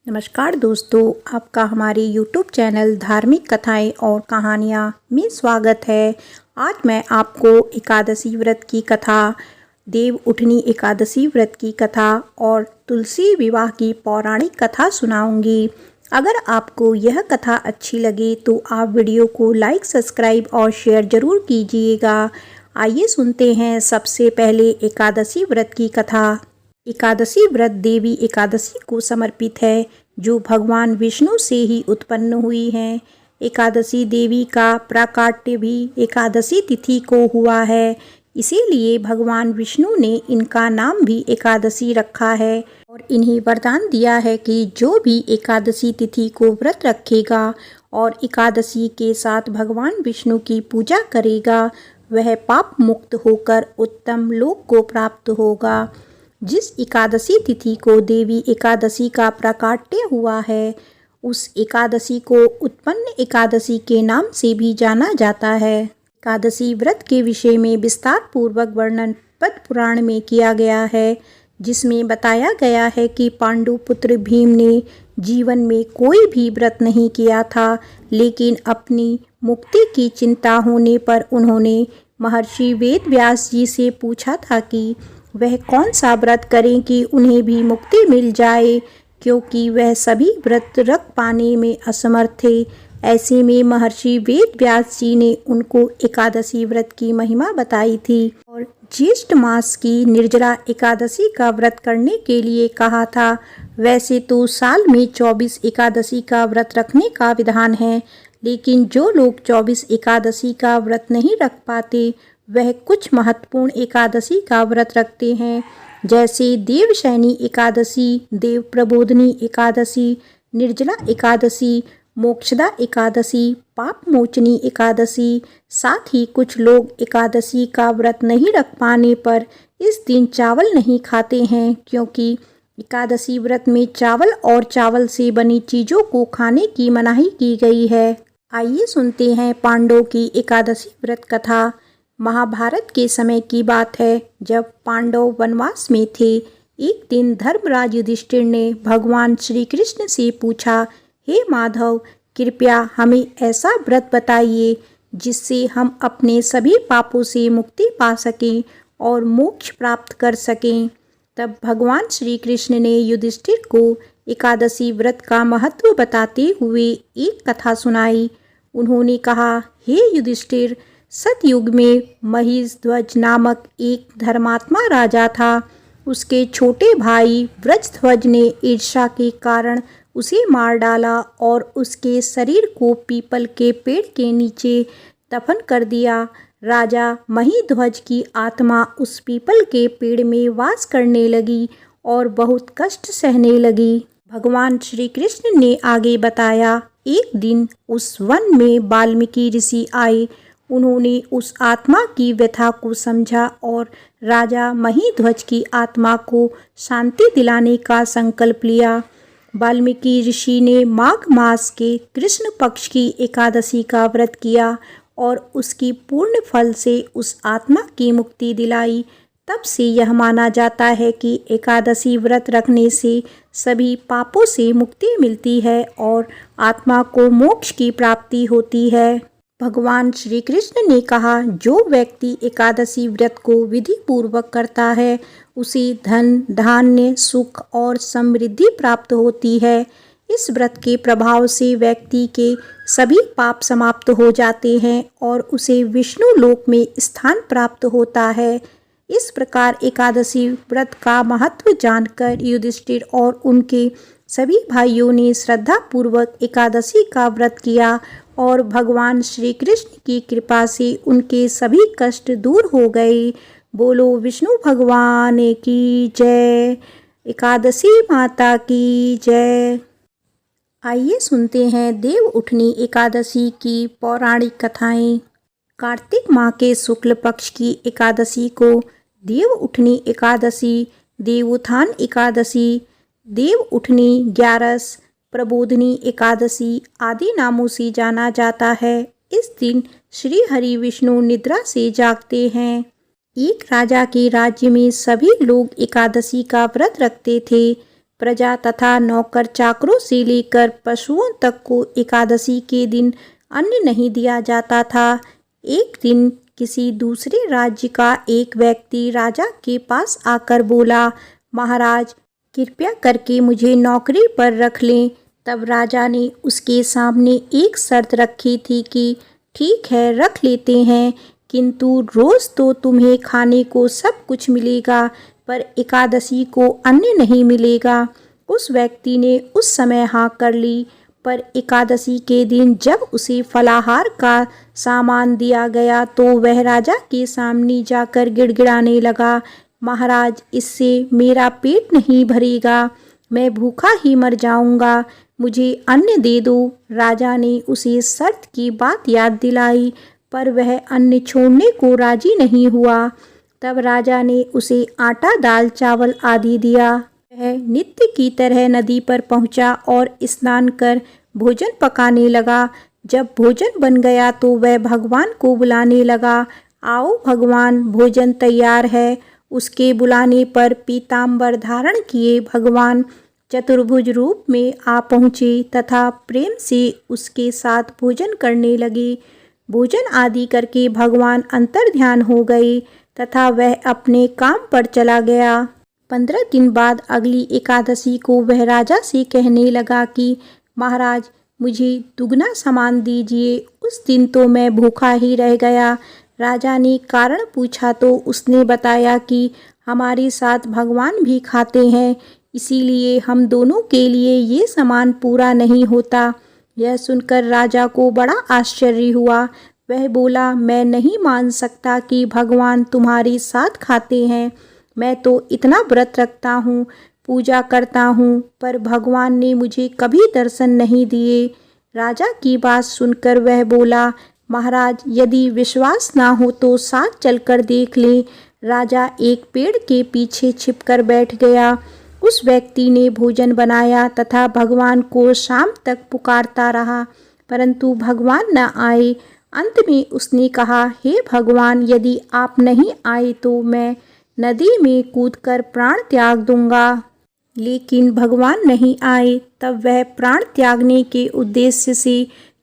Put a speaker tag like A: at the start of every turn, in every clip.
A: नमस्कार दोस्तों, आपका हमारे YouTube चैनल धार्मिक कथाएं और कहानियाँ में स्वागत है। आज मैं आपको एकादशी व्रत की कथा, देव उठनी एकादशी व्रत की कथा और तुलसी विवाह की पौराणिक कथा सुनाऊंगी। अगर आपको यह कथा अच्छी लगे तो आप वीडियो को लाइक, सब्सक्राइब और शेयर ज़रूर कीजिएगा। आइए सुनते हैं सबसे पहले एकादशी व्रत की कथा। एकादशी व्रत देवी एकादशी को समर्पित है, जो भगवान विष्णु से ही उत्पन्न हुई हैं। एकादशी देवी का प्राकट्य भी एकादशी तिथि को हुआ है, इसीलिए भगवान विष्णु ने इनका नाम भी एकादशी रखा है और इन्हें वरदान दिया है कि जो भी एकादशी तिथि को व्रत रखेगा और एकादशी के साथ भगवान विष्णु की पूजा करेगा, वह पाप मुक्त होकर उत्तम लोक को प्राप्त होगा। जिस एकादशी तिथि को देवी एकादशी का प्राकट्य हुआ है, उस एकादशी को उत्पन्न एकादशी के नाम से भी जाना जाता है। एकादशी व्रत के विषय में विस्तार पूर्वक वर्णन पद्म पुराण में किया गया है, जिसमें बताया गया है कि पांडु पुत्र भीम ने जीवन में कोई भी व्रत नहीं किया था, लेकिन अपनी मुक्ति की चिंता होने पर उन्होंने महर्षि वेद व्यास जी से पूछा था कि वह कौन सा व्रत करें कि उन्हें भी मुक्ति मिल जाए, क्योंकि वह सभी व्रत रख पाने में असमर्थ थे। ऐसे में महर्षि वेद व्यास जी ने उनको एकादशी व्रत की महिमा बताई थी और ज्येष्ठ मास की निर्जला एकादशी का व्रत करने के लिए कहा था। वैसे तो साल में 24 एकादशी का व्रत रखने का विधान है, लेकिन जो लोग 24 एकादशी का व्रत नहीं रख पाते, वह कुछ महत्वपूर्ण एकादशी का व्रत रखते हैं, जैसे देवशयनी एकादशी, देव प्रबोधनी एकादशी, निर्जला एकादशी, मोक्षदा एकादशी, पाप मोचनी एकादशी। साथ ही कुछ लोग एकादशी का व्रत नहीं रख पाने पर इस दिन चावल नहीं खाते हैं, क्योंकि एकादशी व्रत में चावल और चावल से बनी चीज़ों को खाने की मनाही की गई है। आइए सुनते हैं पांडवों की एकादशी व्रत कथा। महाभारत के समय की बात है, जब पांडव वनवास में थे। एक दिन धर्मराज युधिष्ठिर ने भगवान श्री कृष्ण से पूछा, हे माधव, कृपया हमें ऐसा व्रत बताइए जिससे हम अपने सभी पापों से मुक्ति पा सकें और मोक्ष प्राप्त कर सकें। तब भगवान श्री कृष्ण ने युधिष्ठिर को एकादशी व्रत का महत्व बताते हुए एक कथा सुनाई। उन्होंने कहा, हे युधिष्ठिर, सतयुग में महिषध्वज नामक एक धर्मात्मा राजा था। उसके छोटे भाई व्रजध्वज ने ईर्ष्या के कारण उसे मार डाला और उसके शरीर को पीपल के पेड़ के नीचे दफन कर दिया। राजा महिध्वज की आत्मा उस पीपल के पेड़ में वास करने लगी और बहुत कष्ट सहने लगी। भगवान श्री कृष्ण ने आगे बताया, एक दिन उस वन में वाल्मीकि ऋषि आए। उन्होंने उस आत्मा की व्यथा को समझा और राजा महिध्वज की आत्मा को शांति दिलाने का संकल्प लिया। वाल्मीकि ऋषि ने माघ मास के कृष्ण पक्ष की एकादशी का व्रत किया और उसकी पूर्ण फल से उस आत्मा की मुक्ति दिलाई। तब से यह माना जाता है कि एकादशी व्रत रखने से सभी पापों से मुक्ति मिलती है और आत्मा को मोक्ष की प्राप्ति होती है। भगवान श्री कृष्ण ने कहा, जो व्यक्ति एकादशी व्रत को विधि पूर्वक करता है, उसे धन, धान्य, सुख और समृद्धि प्राप्त होती है। इस व्रत के प्रभाव से व्यक्ति के सभी पाप समाप्त हो जाते हैं और उसे विष्णु लोक में स्थान प्राप्त होता है। इस प्रकार एकादशी व्रत का महत्व जानकर युधिष्ठिर और उनके सभी भाइयों ने श्रद्धा पूर्वक एकादशी का व्रत किया और भगवान श्री कृष्ण की कृपा से उनके सभी कष्ट दूर हो गए। बोलो विष्णु भगवान की जय, एकादशी माता की जय। आइए सुनते हैं देव उठनी एकादशी की पौराणिक कथाएं। कार्तिक माह के शुक्ल पक्ष की एकादशी को देव उठनी एकादशी, देवोत्थान एकादशी, देव उठनी, ग्यारस, प्रबोधनी एकादशी आदि नामों से जाना जाता है। इस दिन श्री हरि विष्णु निद्रा से जागते हैं। एक राजा के राज्य में सभी लोग एकादशी का व्रत रखते थे। प्रजा तथा नौकर चाकरों से लेकर पशुओं तक को एकादशी के दिन अन्न नहीं दिया जाता था। एक दिन किसी दूसरे राज्य का एक व्यक्ति राजा के पास आकर बोला, महाराज कृपया करके मुझे नौकरी पर रख लें। तब राजा ने उसके सामने एक शर्त रखी थी कि ठीक है रख लेते हैं, किंतु रोज़ तो तुम्हें खाने को सब कुछ मिलेगा पर एकादशी को अन्न नहीं मिलेगा। उस व्यक्ति ने उस समय हाँ कर ली, पर एकादशी के दिन जब उसे फलाहार का सामान दिया गया तो वह राजा के सामने जाकर गिड़गिड़ाने लगा, महाराज इससे मेरा पेट नहीं भरेगा, मैं भूखा ही मर जाऊंगा, मुझे अन्न दे दो। राजा ने उसे शर्त की बात याद दिलाई, पर वह अन्न छोड़ने को राजी नहीं हुआ। तब राजा ने उसे आटा दाल चावल आदि दिया। वह नित्य की तरह नदी पर पहुंचा और स्नान कर भोजन पकाने लगा। जब भोजन बन गया तो वह भगवान को बुलाने लगा, आओ भगवान भोजन तैयार है। उसके बुलाने पर पीताम्बर धारण किए भगवान चतुर्भुज रूप में आ पहुँचे तथा प्रेम से उसके साथ भोजन करने लगे। भोजन आदि करके भगवान अंतर्ध्यान हो गए तथा वह अपने काम पर चला गया। 15 दिन बाद अगली एकादशी को वह राजा से कहने लगा कि महाराज मुझे दुगना सामान दीजिए। उस दिन तो मैं भूखा ही रह गया। राजा ने कारण पूछा तो उसने बताया कि हमारे साथ भगवान भी खाते हैं, इसीलिए हम दोनों के लिए ये सामान पूरा नहीं होता। यह सुनकर राजा को बड़ा आश्चर्य हुआ। वह बोला, मैं नहीं मान सकता कि भगवान तुम्हारे साथ खाते हैं। मैं तो इतना व्रत रखता हूँ, पूजा करता हूँ, पर भगवान ने मुझे कभी दर्शन नहीं दिए। राजा की बात सुनकर वह बोला, महाराज यदि विश्वास ना हो तो साथ चलकर देख लें। राजा एक पेड़ के पीछे छिपकर बैठ गया। उस व्यक्ति ने भोजन बनाया तथा भगवान को शाम तक पुकारता रहा, परंतु भगवान न आए। अंत में उसने कहा, हे भगवान यदि आप नहीं आए तो मैं नदी में कूदकर प्राण त्याग दूंगा। लेकिन भगवान नहीं आए। तब वह प्राण त्यागने के उद्देश्य से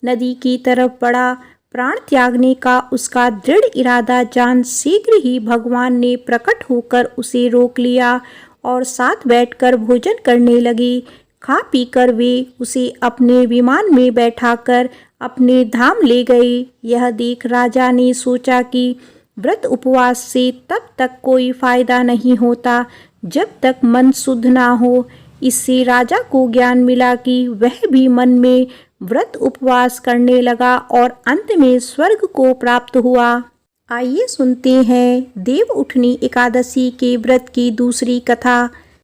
A: नदी की तरफ बढ़ा। प्राण त्यागने का उसका दृढ़ इरादा जान शीघ्र ही भगवान ने प्रकट होकर उसे रोक लिया और साथ बैठकर भोजन करने लगे। खा पीकर वे उसे अपने विमान में बैठाकर अपने धाम ले गए। यह देख राजा ने सोचा कि व्रत उपवास से तब तक कोई फायदा नहीं होता जब तक मन शुद्ध ना हो। इससे राजा को ज्ञान मिला कि वह भी मन में व्रत उपवास करने लगा और अंत में स्वर्ग को प्राप्त हुआ। आइए सुनते हैं देव उठनी एकादशी के व्रत की दूसरी कथा।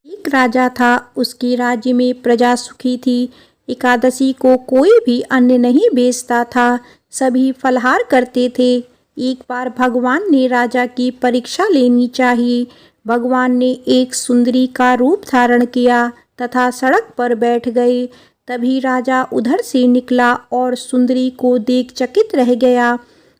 A: एक राजा था, उसके राज्य में प्रजा सुखी थी। एकादशी को कोई भी अन्न नहीं बेचता था, सभी फलाहार करते थे। एक बार भगवान ने राजा की परीक्षा लेनी चाहिए। भगवान ने एक सुंदरी का रूप धारण किया तथा सड़क पर बैठ गए। तभी राजा उधर से निकला और सुंदरी को देख चकित रह गया।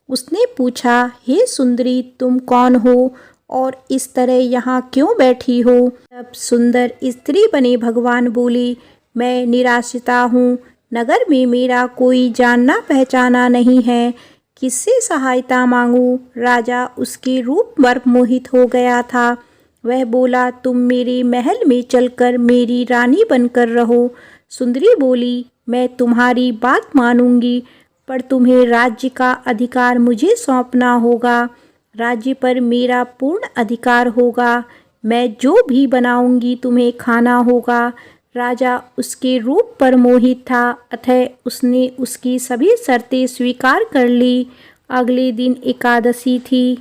A: उसने पूछा, हे सुंदरी तुम कौन हो और इस तरह यहाँ क्यों बैठी हो? तब सुंदर स्त्री बने भगवान बोले, मैं निराश्रिता हूँ, नगर में मेरा कोई जानना पहचाना नहीं है, किससे सहायता मांगूं? राजा उसके रूप पर मोहित हो गया था। वह बोला, तुम मेरे महल में चलकर मेरी रानी बनकर रहो। सुंदरी बोली, मैं तुम्हारी बात मानूंगी, पर तुम्हें राज्य का अधिकार मुझे सौंपना होगा। राज्य पर मेरा पूर्ण अधिकार होगा। मैं जो भी बनाऊंगी तुम्हें खाना होगा। राजा उसके रूप पर मोहित था, अतः उसने उसकी सभी शर्तें स्वीकार कर ली। अगले दिन एकादशी थी।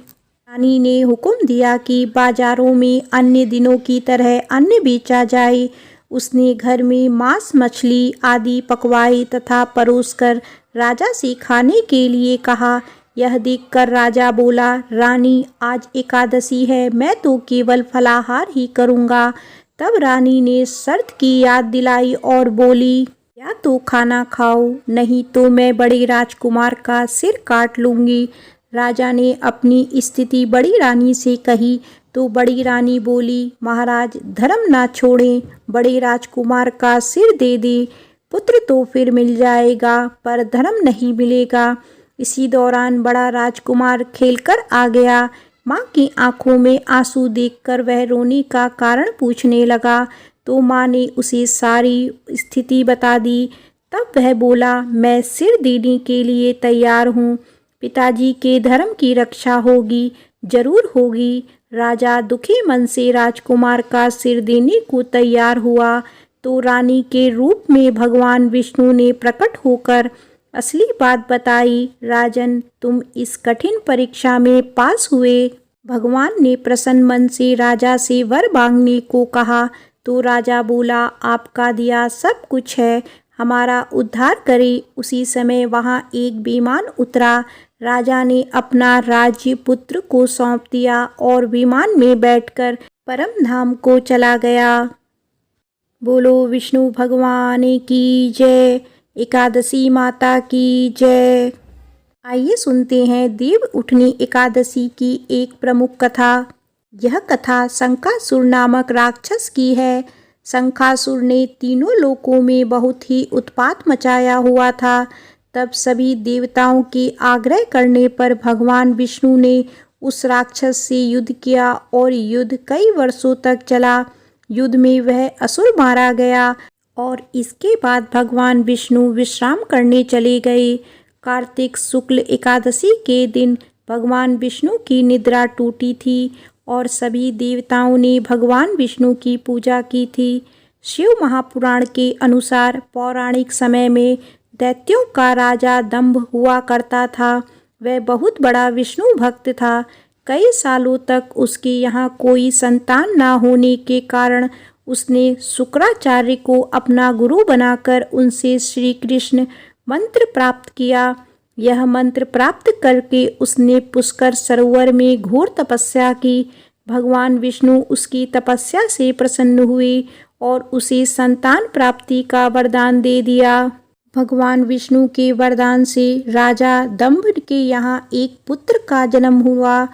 A: रानी ने हुक्म दिया कि बाजारों में अन्य दिनों की तरह अन्न बेचा जाए। उसने घर में मांस मछली आदि पकवाई तथा परोसकर राजा से खाने के लिए कहा। यह देखकर राजा बोला, रानी आज एकादशी है, मैं तो केवल फलाहार ही करूँगा। तब रानी ने शर्त की याद दिलाई और बोली, या तो खाना खाओ, नहीं तो मैं बड़े राजकुमार का सिर काट लूँगी। राजा ने अपनी स्थिति बड़ी रानी से कही तो बड़ी रानी बोली, महाराज धर्म ना छोड़ें, बड़े राजकुमार का सिर दे दे, पुत्र तो फिर मिल जाएगा पर धर्म नहीं मिलेगा। इसी दौरान बड़ा राजकुमार खेलकर आ गया। माँ की आंखों में आंसू देखकर वह रोने का कारण पूछने लगा तो माँ ने उसे सारी स्थिति बता दी। तब वह बोला, मैं सिर देने के लिए तैयार हूँ, पिताजी के धर्म की रक्षा होगी, जरूर होगी। राजा दुखी मन से राजकुमार का सिर देने को तैयार हुआ तो रानी के रूप में भगवान विष्णु ने प्रकट होकर असली बात बताई। राजन, तुम इस कठिन परीक्षा में पास हुए। भगवान ने प्रसन्न मन से राजा से वर मांगने को कहा तो राजा बोला, आपका दिया सब कुछ है, हमारा उद्धार करे। उसी समय वहाँ एक विमान उतरा। राजा ने अपना राज्य पुत्र को सौंप दिया और विमान में बैठकर परम धाम को चला गया। बोलो विष्णु भगवान की जय, एकादशी माता की जय। आइए सुनते हैं देव उठनी एकादशी की एक प्रमुख कथा। यह कथा शंखासुर नामक राक्षस की है। शंखासुर ने तीनों लोकों में बहुत ही उत्पात मचाया हुआ था। तब सभी देवताओं के आग्रह करने पर भगवान विष्णु ने उस राक्षस से युद्ध किया और युद्ध कई वर्षों तक चला। युद्ध में वह असुर मारा गया और इसके बाद भगवान विष्णु विश्राम करने चले गए। कार्तिक शुक्ल एकादशी के दिन भगवान विष्णु की निद्रा टूटी थी और सभी देवताओं ने भगवान विष्णु की पूजा की थी। शिव महापुराण के अनुसार पौराणिक समय में दैत्यों का राजा दंभ हुआ करता था। वह बहुत बड़ा विष्णु भक्त था। कई सालों तक उसके यहाँ कोई संतान ना होने के कारण उसने शुक्राचार्य को अपना गुरु बनाकर उनसे श्री कृष्ण मंत्र प्राप्त किया। यह मंत्र प्राप्त करके उसने पुष्कर सरोवर में घोर तपस्या की। भगवान विष्णु उसकी तपस्या से प्रसन्न हुए और उसे संतान प्राप्ति का वरदान दे दिया। भगवान विष्णु के वरदान से राजा दंभ के यहाँ एक पुत्र का जन्म हुआ।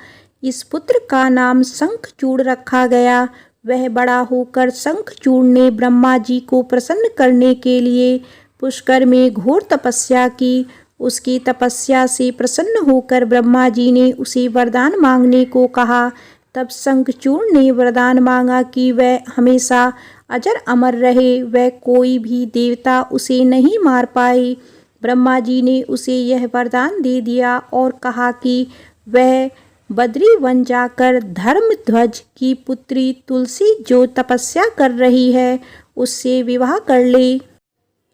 A: इस पुत्र का नाम शंखचूड़ रखा गया। वह बड़ा होकर शंखचूड़ ने ब्रह्मा जी को प्रसन्न करने के लिए पुष्कर में घोर तपस्या की। उसकी तपस्या से प्रसन्न होकर ब्रह्मा जी ने उसे वरदान मांगने को कहा। तब शंखचूड़ ने वरदान मांगा कि वह हमेशा अजर अमर रहे, वह कोई भी देवता उसे नहीं मार पाए। ब्रह्मा जी ने उसे यह वरदान दे दिया और कहा कि वह बद्री वन जाकर धर्मध्वज की पुत्री तुलसी जो तपस्या कर रही है उससे विवाह कर ले।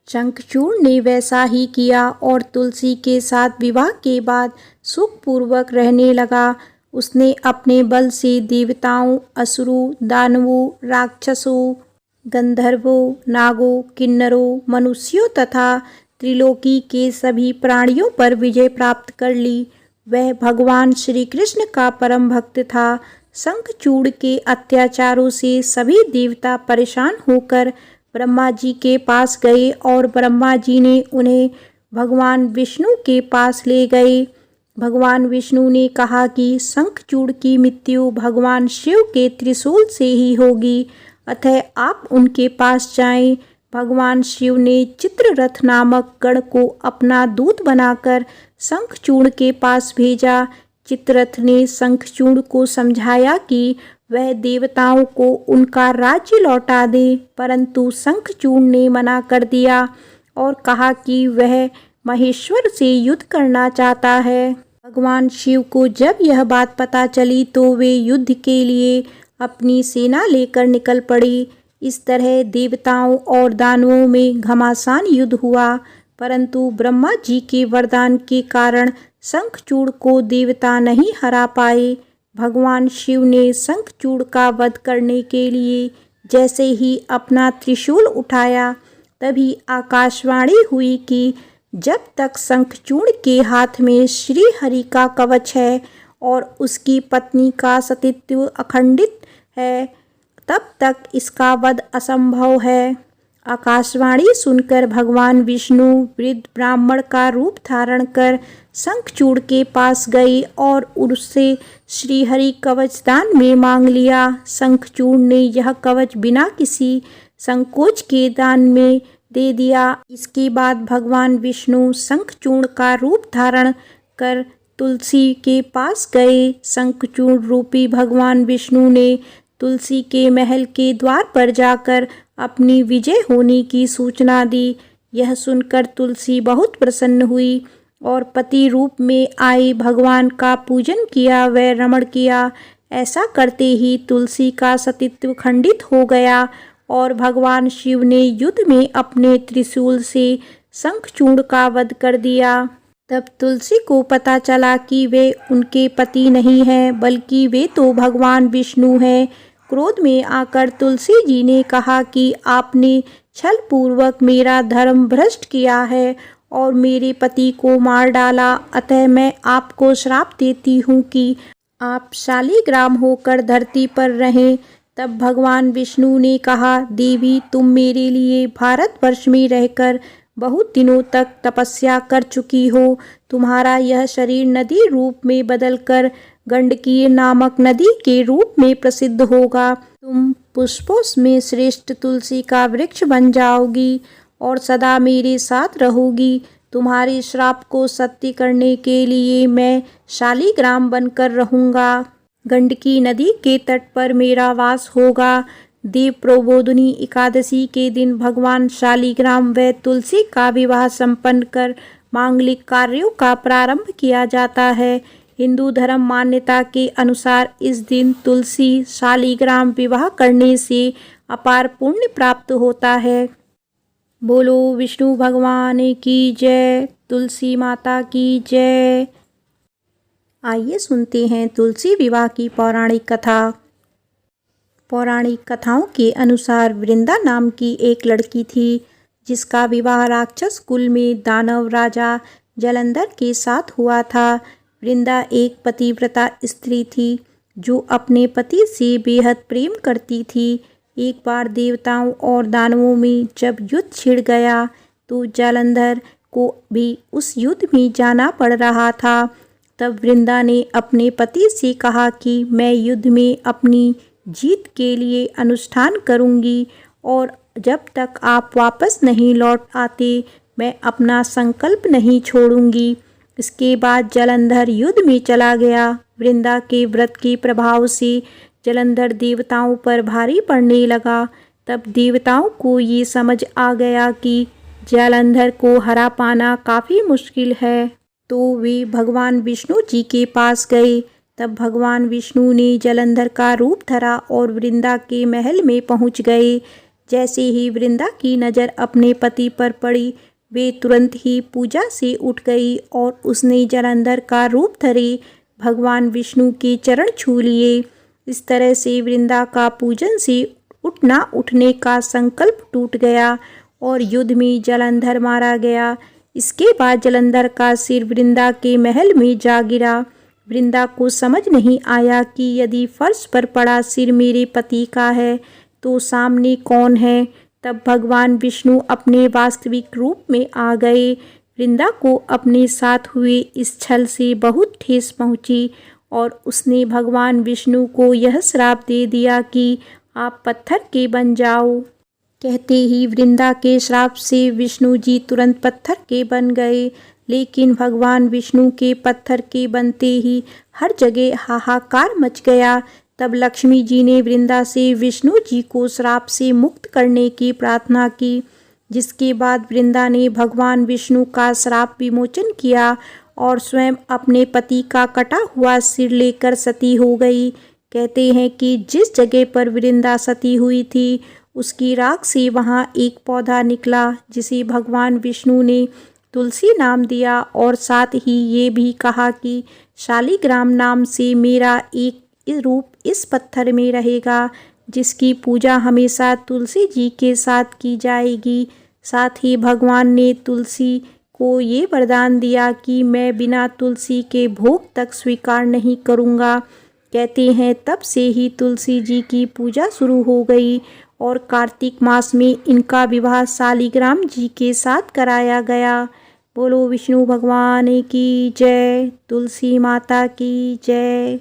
A: शंखचूड़ ने वैसा ही किया और तुलसी के साथ विवाह के बाद सुखपूर्वक रहने लगा। उसने अपने बल से देवताओं, असुरों, दानवों, राक्षसों, गंधर्वों, नागों, किन्नरों, मनुष्यों तथा त्रिलोकी के सभी प्राणियों पर विजय प्राप्त कर ली। वह भगवान श्री कृष्ण का परम भक्त था। शंखचूड़ के अत्याचारों से सभी देवता परेशान होकर ब्रह्मा जी के पास गए और ब्रह्मा जी ने उन्हें भगवान विष्णु के पास ले गए। भगवान विष्णु ने कहा कि शंखचूड़ की मृत्यु भगवान शिव के त्रिशूल से ही होगी, अतः आप उनके पास जाएं। भगवान शिव ने चित्ररथ नामक गण को अपना दूत बनाकर शंखचूड़ के पास भेजा। चित्ररथ ने शंखचूड़ को समझाया कि वह देवताओं को उनका राज्य लौटा दे, परंतु शंखचूड़ ने मना कर दिया और कहा कि वह महेश्वर से युद्ध करना चाहता है। भगवान शिव को जब यह बात पता चली तो वे युद्ध के लिए अपनी सेना लेकर निकल पड़े। इस तरह देवताओं और दानवों में घमासान युद्ध हुआ, परंतु ब्रह्मा जी के वरदान के कारण शंखचूड़ को देवता नहीं हरा पाए। भगवान शिव ने शंखचूड़ का वध करने के लिए जैसे ही अपना त्रिशूल उठाया, तभी आकाशवाणी हुई कि जब तक शंखचूड़ के हाथ में श्री हरि का कवच है और उसकी पत्नी का सतीत्व अखंडित है, तब तक इसका वध असंभव है। आकाशवाणी सुनकर भगवान विष्णु वृद्ध ब्राह्मण का रूप धारण कर शंखचूड़ के पास गए और उससे श्रीहरि कवच दान में मांग लिया। शंखचूड़ ने यह कवच बिना किसी संकोच के दान में दे दिया। इसके बाद भगवान विष्णु शंखचूड़ का रूप धारण कर तुलसी के पास गए। शंखचूड़ रूपी भगवान विष्णु ने तुलसी के महल के द्वार पर जाकर अपनी विजय होने की सूचना दी। यह सुनकर तुलसी बहुत प्रसन्न हुई और पति रूप में आए भगवान का पूजन किया व रमण किया। ऐसा करते ही तुलसी का सतीत्व खंडित हो गया और भगवान शिव ने युद्ध में अपने त्रिशूल से शंखचूड़ का वध कर दिया। तब तुलसी को पता चला कि वे उनके पति नहीं हैं, बल्कि वे तो भगवान विष्णु हैं। क्रोध में आकर तुलसी जी ने कहा कि आपने छल पूर्वक मेरा धर्म भ्रष्ट किया है और मेरे पति को मार डाला, अतः मैं आपको श्राप देती हूँ कि आप शालिग्राम होकर धरती पर रहें। तब भगवान विष्णु ने कहा, देवी तुम मेरे लिए भारतवर्ष में रहकर बहुत दिनों तक तपस्या कर चुकी हो। तुम्हारा यह शरीर नदी रूप में बदलकर गंडकीय नामक नदी के रूप में प्रसिद्ध होगा। तुम पुष्पों में श्रेष्ठ तुलसी का वृक्ष बन जाओगी और सदा मेरे साथ रहोगी। तुम्हारे श्राप को सत्य करने के लिए मैं शालिग्राम बनकर रहूँगा। गंडकी नदी के तट पर मेरा वास होगा। देव प्रबोधिनी एकादशी के दिन भगवान शालिग्राम व तुलसी का विवाह संपन्न कर मांगलिक कार्यों का प्रारंभ किया जाता है। हिंदू धर्म मान्यता के अनुसार इस दिन तुलसी शालिग्राम विवाह करने से अपार पुण्य प्राप्त होता है। बोलो विष्णु भगवान की जय, तुलसी माता की जय। आइए सुनते हैं तुलसी विवाह की पौराणिक कथा। पौराणिक कथाओं के अनुसार वृंदा नाम की एक लड़की थी, जिसका विवाह राक्षस कुल में दानव राजा जलंधर के साथ हुआ था। वृंदा एक पतिव्रता स्त्री थी जो अपने पति से बेहद प्रेम करती थी। एक बार देवताओं और दानवों में जब युद्ध छिड़ गया तो जालंधर को भी उस युद्ध में जाना पड़ रहा था। तब वृंदा ने अपने पति से कहा कि मैं युद्ध में अपनी जीत के लिए अनुष्ठान करूंगी और जब तक आप वापस नहीं लौट आते मैं अपना संकल्प नहीं छोड़ूंगी। इसके बाद जालंधर युद्ध में चला गया। वृंदा के व्रत के प्रभाव से जालंधर देवताओं पर भारी पड़ने लगा। तब देवताओं को ये समझ आ गया कि जालंधर को हरा पाना काफ़ी मुश्किल है, तो वे भगवान विष्णु जी के पास गए। तब भगवान विष्णु ने जालंधर का रूप धरा और वृंदा के महल में पहुंच गए। जैसे ही वृंदा की नज़र अपने पति पर पड़ी, वे तुरंत ही पूजा से उठ गई और उसने जालंधर का रूप धरे भगवान विष्णु के चरण छू लिए। इस तरह से वृंदा का पूजन से उठने का संकल्प टूट गया और युद्ध में जालंधर मारा गया। इसके बाद जालंधर का सिर वृंदा के महल में जा गिरा। वृंदा को समझ नहीं आया कि यदि फर्श पर पड़ा सिर मेरे पति का है तो सामने कौन है। तब भगवान विष्णु अपने वास्तविक रूप में आ गए। वृंदा को अपने साथ हुए इस छल से बहुत ठेस पहुंची और उसने भगवान विष्णु को यह श्राप दे दिया कि आप पत्थर के बन जाओ। कहते ही वृंदा के श्राप से विष्णु जी तुरंत पत्थर के बन गए। लेकिन भगवान विष्णु के पत्थर के बनते ही हर जगह हाहाकार मच गया। तब लक्ष्मी जी ने वृंदा से विष्णु जी को श्राप से मुक्त करने की प्रार्थना की, जिसके बाद वृंदा ने भगवान विष्णु का श्राप विमोचन किया और स्वयं अपने पति का कटा हुआ सिर लेकर सती हो गई। कहते हैं कि जिस जगह पर वृंदा सती हुई थी उसकी राख से वहाँ एक पौधा निकला, जिसे भगवान विष्णु ने तुलसी नाम दिया और साथ ही ये भी कहा कि शालिग्राम नाम से मेरा एक रूप इस पत्थर में रहेगा, जिसकी पूजा हमेशा तुलसी जी के साथ की जाएगी। साथ ही भगवान ने तुलसी को ये वरदान दिया कि मैं बिना तुलसी के भोग तक स्वीकार नहीं करूँगा। कहते हैं तब से ही तुलसी जी की पूजा शुरू हो गई और कार्तिक मास में इनका विवाह शालिग्राम जी के साथ कराया गया। बोलो विष्णु भगवान की जय, तुलसी माता की जय।